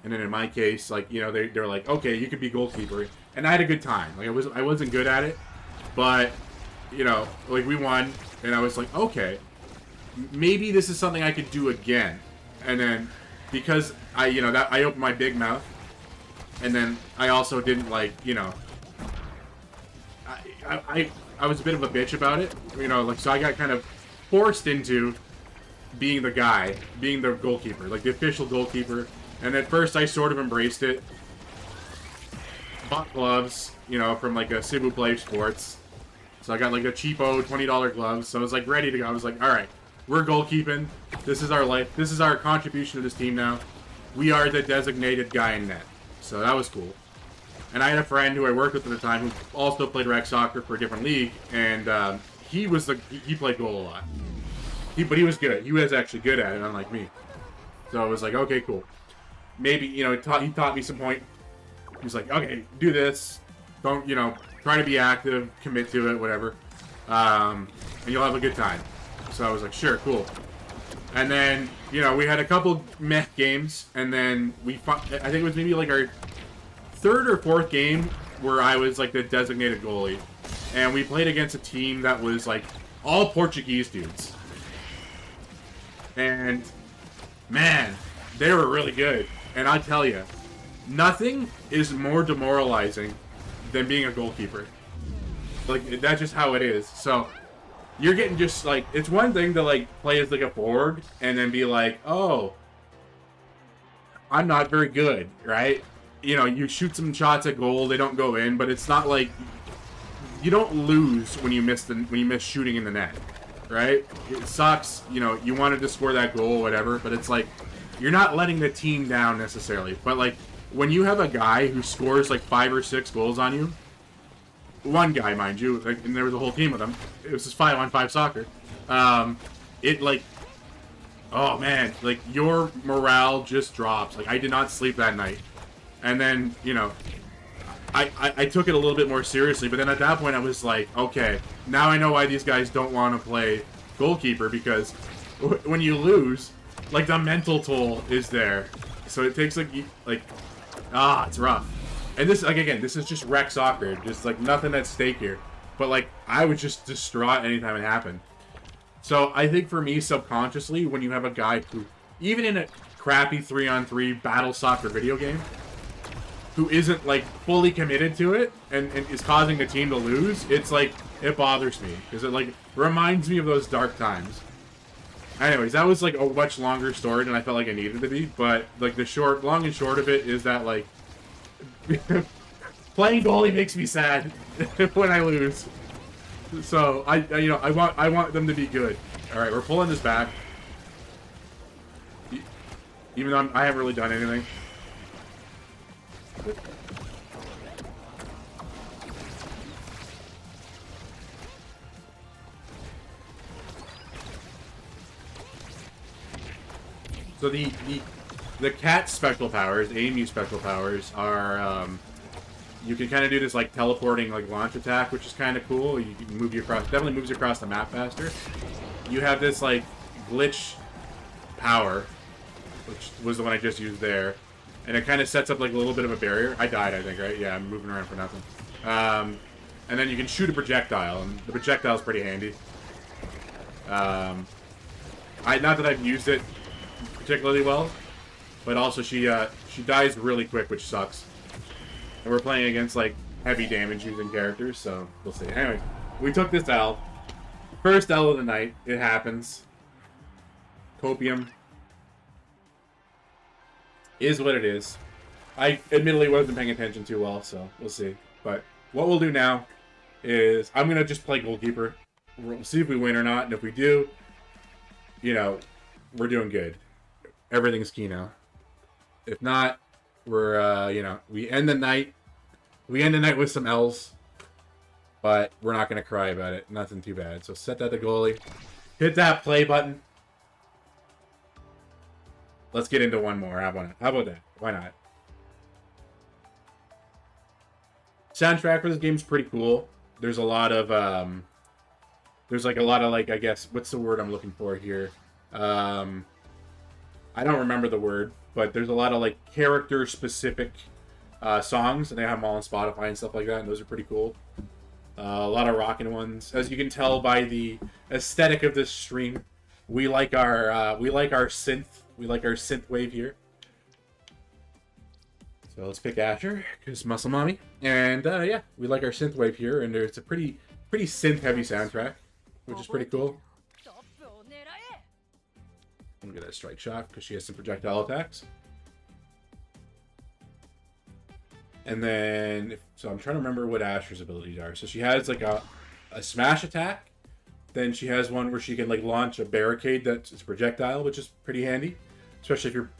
then in my case, like, you know, they were like, okay, you could be goalkeeper. And I had a good time. Like, I wasn't good at it, but, you know, like, we won, and I was like, okay, maybe this is something I could do again. And then, because I opened my big mouth, and then I also didn't, like, you know, I was a bit of a bitch about it, you know, like, so I got kind of forced into being the guy, being the goalkeeper, like the official goalkeeper. And at first I sort of embraced it. Bought gloves, you know, from like a Cebu Play Sports. So I got like a cheapo $20 gloves. So I was like ready to go. I was like, alright, we're goalkeeping. This is our life. This is our contribution to this team now. We are the designated guy in net. So that was cool. And I had a friend who I worked with at the time who also played rec soccer for a different league. And he played goal a lot. But he was good. He was actually good at it, unlike me. So I was like, okay, cool. Maybe, you know, he taught me some point. He was like, okay, do this. Don't, you know, try to be active, commit to it, whatever. And you'll have a good time. So I was like, sure, cool. And then, you know, we had a couple meh games, and then I think it was maybe like our third or fourth game where I was like the designated goalie. And we played against a team that was like all Portuguese dudes. And, man, they were really good. And I tell you, nothing is more demoralizing than being a goalkeeper. Like, that's just how it is. So, you're getting just, like, it's one thing to, like, play as, like, a forward and then be like, oh, I'm not very good, right? You know, you shoot some shots at goal, they don't go in, but it's not like, you don't lose when you miss shooting in the net, right? It sucks, you know, you wanted to score that goal, whatever, but it's like, you're not letting the team down necessarily. But, like, when you have a guy who scores, like, 5 or 6 goals on you, one guy, mind you, like, and there was a whole team of them, it was just 5-on-5 soccer, it, like, oh, man, like, your morale just drops. Like, I did not sleep that night. And then, you know, I took it a little bit more seriously, but then at that point I was like, okay, now I know why these guys don't want to play goalkeeper, because when you lose, like, the mental toll is there. So it takes, like, it's rough. And this, like, again, this is just rec soccer. Just, like, nothing at stake here. But, like, I was just distraught anytime it happened. So I think for me, subconsciously, when you have a guy who, even in a crappy 3-on-3 battle soccer video game, who isn't, like, fully committed to it and is causing the team to lose, it's, like, it bothers me. Because it, like, reminds me of those dark times. Anyways, that was, like, a much longer story than I felt like I needed to be. But, like, the long and short of it is that, like, playing goalie makes me sad when I lose. So, I want them to be good. Alright, we're pulling this back. Even though I haven't really done anything. So the cat's special powers, Amy's special powers, are you can kind of do this like teleporting like launch attack, which is kind of cool. You can move you across, definitely moves you across the map faster. You have this like glitch power, which was the one I just used there, and it kind of sets up like a little bit of a barrier. I died, I think, right? Yeah, I'm moving around for nothing. And then you can shoot a projectile, and the projectile is pretty handy. Not that I've used it particularly well, but also she dies really quick, which sucks. And we're playing against like heavy damage using characters, so we'll see. Anyway, we took this L. First L of the night. It happens. Copium is what it is. I admittedly wasn't paying attention too well, so we'll see. But what we'll do now is I'm gonna just play goalkeeper. We'll see if we win or not, and if we do, you know, we're doing good. Everything's key now. If not, We're you know, we end the night with some L's, but we're not gonna cry about it. Nothing too bad. So set that to goalie. Hit that play button. Let's get into one more. How about that? Why not? Soundtrack for this game is pretty cool. There's a lot of there's like a lot of like, I guess, what's the word I'm looking for here? I don't remember the word, but there's a lot of like character specific songs, and they have them all on Spotify and stuff like that, and those are pretty cool. A lot of rockin' ones. As you can tell by the aesthetic of this stream, we like our synth. We like our synth wave here. So let's pick Asher, because muscle mommy. And yeah, we like our synth wave here, and it's a pretty synth heavy soundtrack, which is pretty cool. I'm gonna get that strike shot because she has some projectile attacks. And then, so I'm trying to remember what Asher's abilities are. So she has like a smash attack. Then she has one where she can like launch a barricade that's a projectile, which is pretty handy, especially if you're.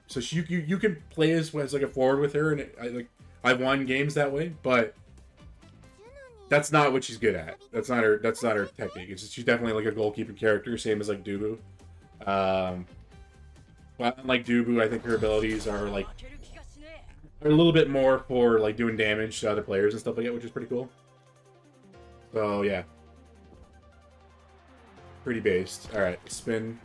So you can play as like a forward with her, and I've won games that way, but that's not what she's good at. That's not her technique. It's just, she's definitely like a goalkeeping character, same as like Dubu. But unlike Dubu, I think her abilities are like a little bit more for like doing damage to other players and stuff like that, which is pretty cool. So yeah, pretty based. All right, spin.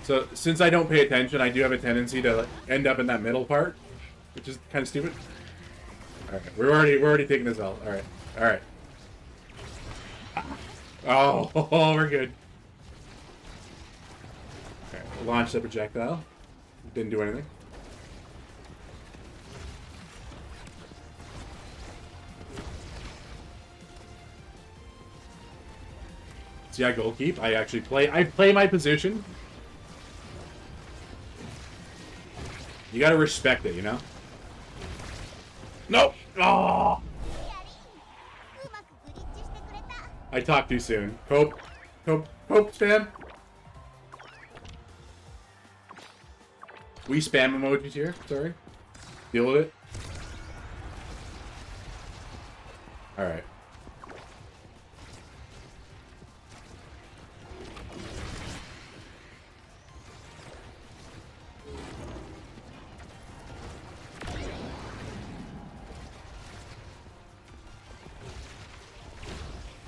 So since I don't pay attention, I do have a tendency to like, end up in that middle part, which is kind of stupid. All right, we're already taking this L. All right. Oh, we're good. Okay, launch the projectile. Didn't do anything. See, I goal keep. I actually play my position. You gotta respect it, you know? Nope! Oh! I talked too soon. Cope, spam. We spam emojis here. Sorry. Deal with it. Alright.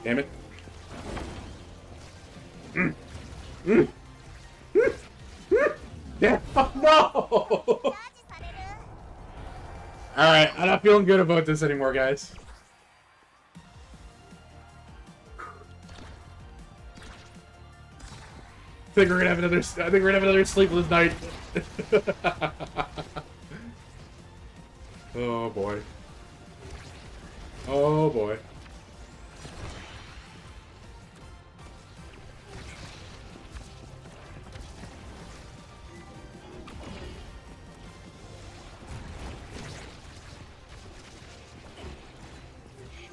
Damn it. Yeah. Oh, no! Alright, I'm not feeling good about this anymore, guys. I think we're gonna have another sleepless night. Oh boy. Oh boy.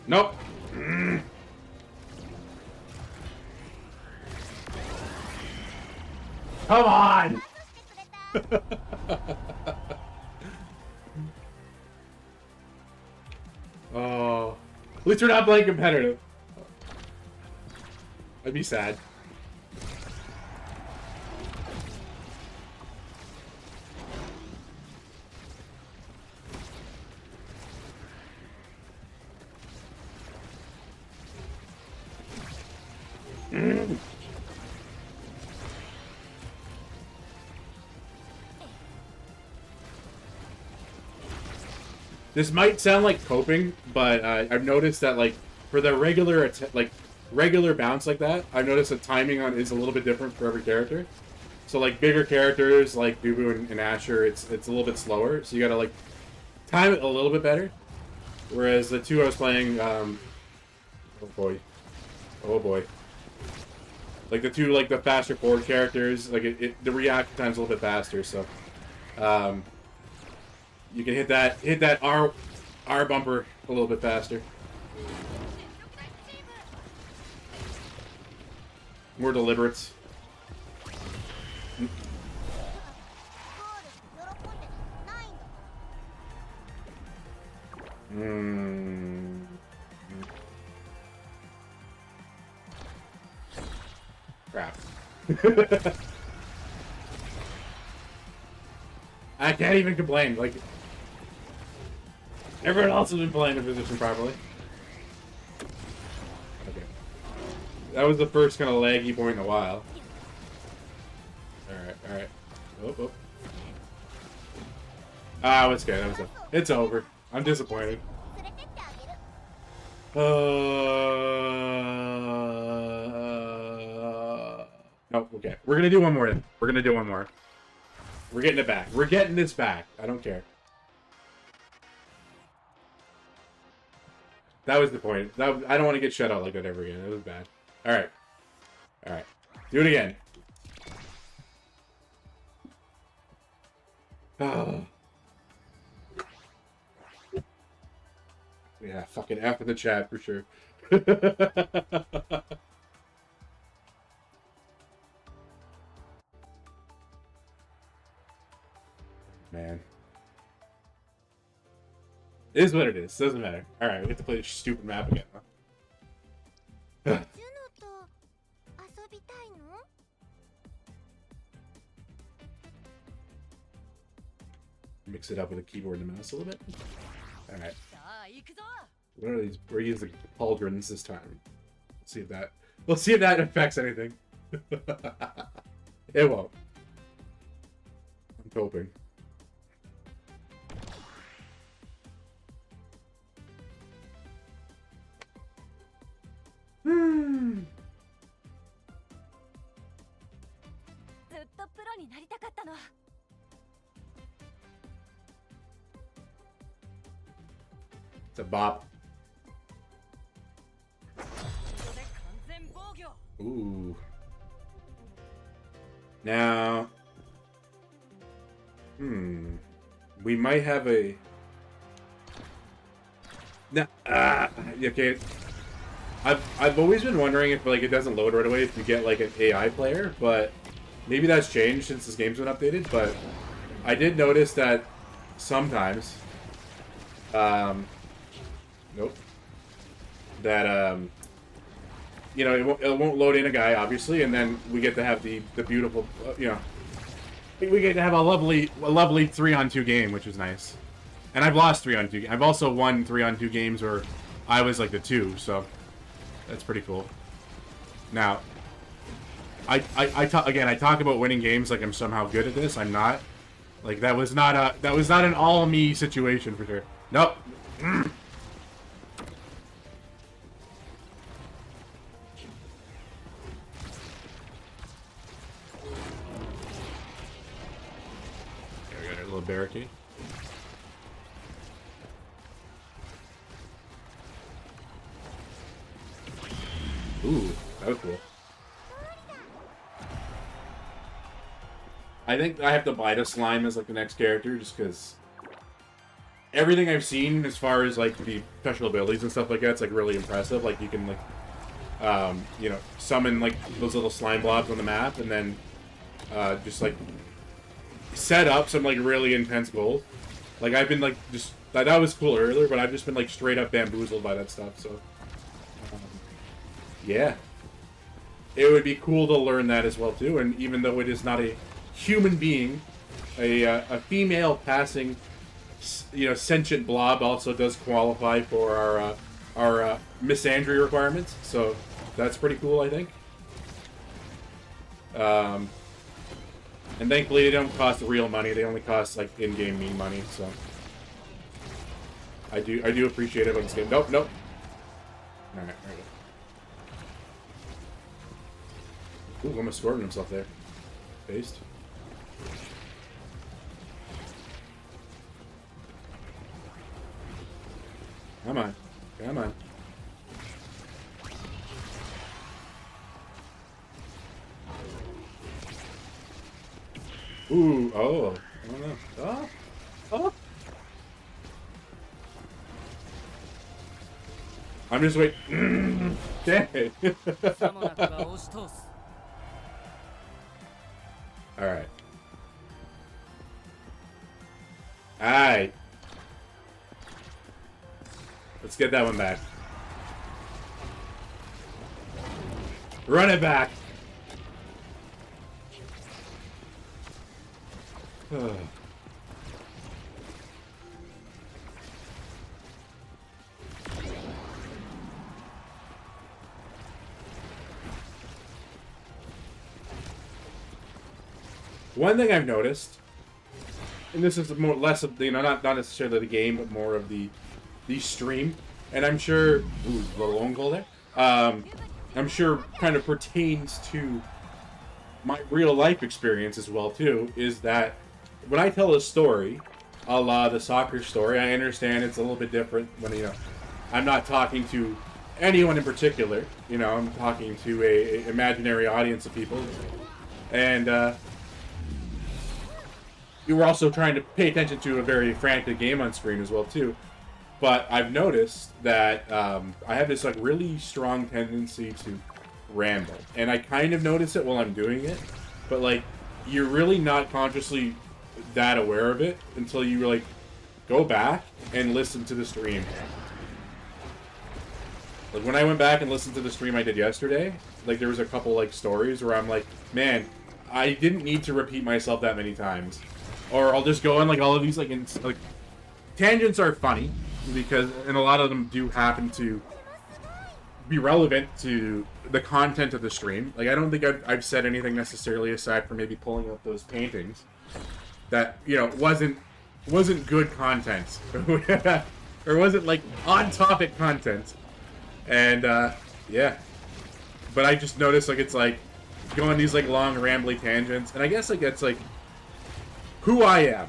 Nope. Come on! Oh. At least we're not playing competitive. I'd be sad. This might sound like coping, but I've noticed that like for the regular bounce like that, I've noticed the timing on is a little bit different for every character. So like bigger characters like Dubu and Asher, it's a little bit slower, so you gotta like time it a little bit better. Whereas the two I was playing, oh boy, like the two like the faster forward characters, like the reaction time's a little bit faster, so you can hit that R bumper a little bit faster. More deliberate. Mm. Crap. I can't even complain. Like, everyone else has been playing the position properly. Okay. That was the first kind of laggy point in a while. Alright, alright. Oh, oh. Ah, it's good. It's over. I'm disappointed. No, okay. We're gonna do one more then. We're gonna do one more. We're getting it back. We're getting this back. I don't care. That was the point. I don't want to get shut out like that ever again. It was bad. Alright. Alright. Do it again. Oh. Yeah, fucking F in the chat for sure. Man. It is what it is. Doesn't matter. Alright, we get to play this stupid map again, huh? Mix it up with a keyboard and a mouse a little bit. Alright. What are these? We're using pauldrons this time. Let's see if that. We'll see if that affects anything. It won't. I'm hoping. It's a bop. Ooh. Now. We might have a. Now, okay. I've always been wondering if like it doesn't load right away if you get like an AI player, but maybe that's changed since this game's been updated. But I did notice that sometimes, nope, that you know, it won't load in a guy obviously, and then we get to have the beautiful, you know, we get to have a lovely 3-on-2 game, which is nice. And I've lost 3-on-2. I've also won 3-on-2 games where I was like the 2, so that's pretty cool. Now, I talk about winning games like I'm somehow good at this. I'm not. Like that was not an all me situation for sure. Nope. There we got a little barricade. Ooh, that was cool. I think I have to buy the slime as like the next character just because everything I've seen as far as like the special abilities and stuff like that's like really impressive. Like you can like you know, summon like those little slime blobs on the map and then just like set up some like really intense goals. Like I've been like just that was cool earlier, but I've just been like straight up bamboozled by that stuff. So yeah, it would be cool to learn that as well too. And even though it is not a human being, a female passing, you know, sentient blob also does qualify for our misandry requirements. So that's pretty cool, I think. And thankfully they don't cost real money; they only cost like in-game meme money. So I do appreciate it on this game. Nope, nope. All right, there we go. Ooh, almost scored himself there. Based. Come on. Come on. Ooh, oh. I don't know. Oh. Oh. I'm just waiting. Okay. Alright. Let's get that one back. Run it back. One thing I've noticed, and this is more less of the, not necessarily the game, but more of the stream, and I'm sure, ooh, the lone goal there. I'm sure kind of pertains to my real life experience as well too. Is that when I tell a story, a la the soccer story, I understand it's a little bit different when I'm not talking to anyone in particular. I'm talking to a imaginary audience of people, and you were also trying to pay attention to a very frantic game on screen as well too. But I've noticed that I have this really strong tendency to ramble, and I kind of notice it while I'm doing it. But you're really not consciously that aware of it until you go back and listen to the stream. When I went back and listened to the stream I did yesterday, there was a couple stories where I'm like, man, I didn't need to repeat myself that many times. Or I'll just go on all of these tangents are funny and a lot of them do happen to be relevant to the content of the stream. I don't think I've said anything necessarily aside from maybe pulling up those paintings that wasn't good content or wasn't on topic content. And yeah, but I just noticed it's going these long rambly tangents, and I guess it's who I am.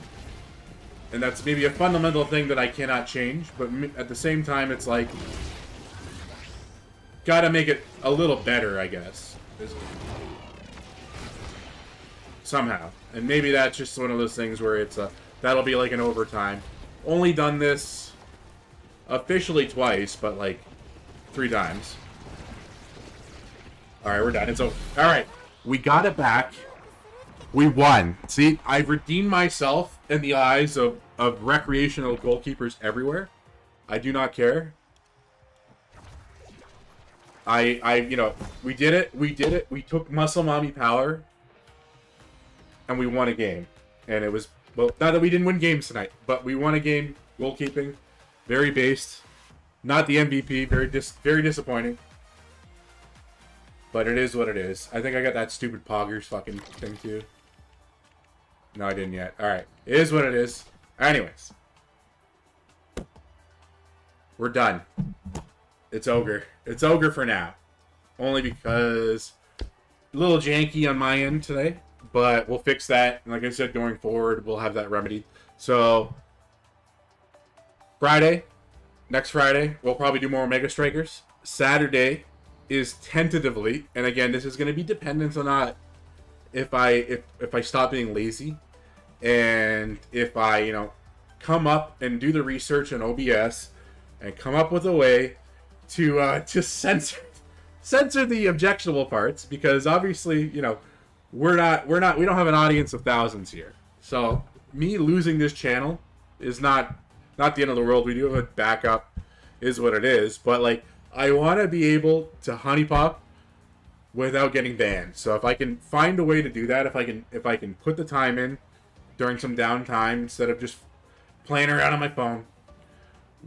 And that's maybe a fundamental thing that I cannot change, but at the same time, it's gotta make it a little better, I guess. Somehow. And maybe that's just one of those things where it's that'll be an overtime. Only done this officially twice, but 3 times. Alright, we're done. It's over. Alright, we got it back. We won. See, I've redeemed myself in the eyes of recreational goalkeepers everywhere. I do not care. We did it. We did it. We took muscle mommy power, and we won a game. And it was, well, not that we didn't win games tonight, but we won a game goalkeeping. Very based. Not the MVP. Very disappointing. But it is what it is. I think I got that stupid Poggers fucking thing too. No, I didn't yet. Alright. It is what it is. Anyways. We're done. It's ogre. It's ogre for now. Only because a little janky on my end today. But we'll fix that. And like I said, going forward, we'll have that remedied. So, Friday. Next Friday, we'll probably do more Omega Strikers. Saturday is tentatively, and again, this is going to be dependent on not if I stop being lazy, and if I come up and do the research on OBS and come up with a way to censor the objectionable parts, because obviously we don't have an audience of thousands here. So me losing this channel is not the end of the world. We do have a backup, is what it is, but I want to be able to honeypop without getting banned. So if I can find a way to do that, if I can put the time in during some downtime instead of just playing around on my phone,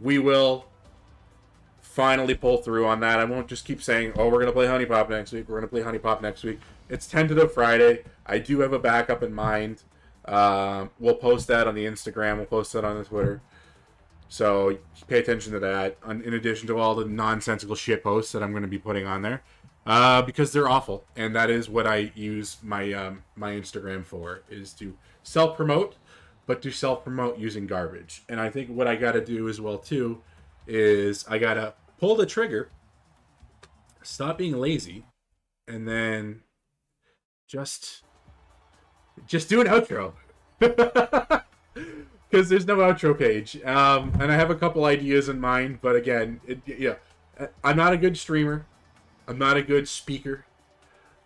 we will finally pull through on that. I won't just keep saying, oh, we're going to play honeypop next week. We're going to play honeypop next week. It's tentative Friday. I do have a backup in mind. We'll post that on the Instagram. We'll post that on the Twitter. So pay attention to that, in addition to all the nonsensical shit posts that I'm going to be putting on there, because they're awful, and that is what I use my my Instagram for, is to self-promote, but to self-promote using garbage. And I think what I got to do as well too is I got to pull the trigger, stop being lazy, and then just do an outro. Because there's no outro page, and I have a couple ideas in mind, but again, I'm not a good streamer, I'm not a good speaker,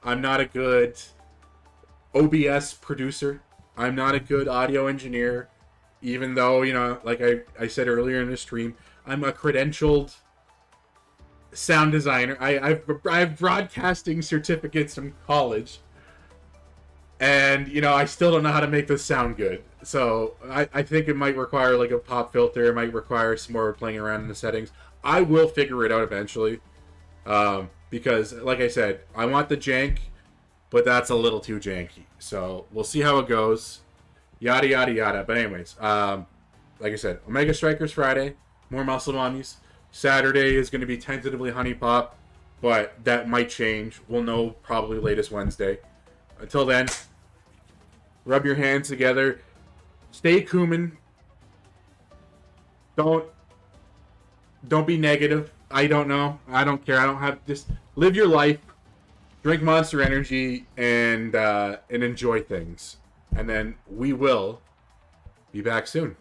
I'm not a good OBS producer, I'm not a good audio engineer, even though, like I said earlier in the stream, I'm a credentialed sound designer. I have broadcasting certificates from college, and I still don't know how to make this sound good. So I think it might require like a pop filter. It might require some more playing around in the settings. I will figure it out eventually, because like I said, I want the jank, but that's a little too janky. So we'll see how it goes. Yada yada yada. But anyways, like I said, Omega Strikers Friday, more Muscle Mommies. Saturday is going to be tentatively Honey Pop, but that might change. We'll know probably latest Wednesday. Until then, rub your hands together. Stay cumin. Don't be negative. I don't know. I don't care. I don't have just live your life. Drink Monster Energy and enjoy things. And then we will be back soon.